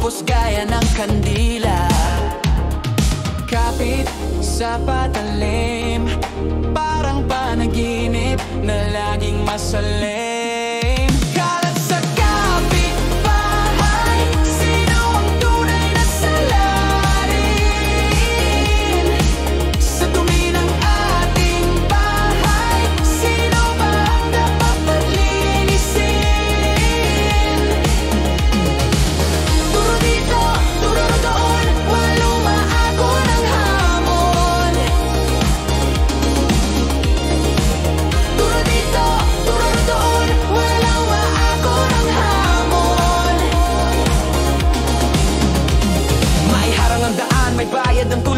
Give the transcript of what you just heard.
Umupos gaya ng kandila, kapit sa patalim, parang panaginip na laging masalim. Kalat sa kapitbahay, sino ang tunay na salarin? Sa dumi ng ating bahay, sino ba ang dapat paglinisin? Turo dito, turo doon, walang maago ng hamon. Turo dito, turo doon, walang maago ng hamon. May harang ang daan, may bayad ang tulad.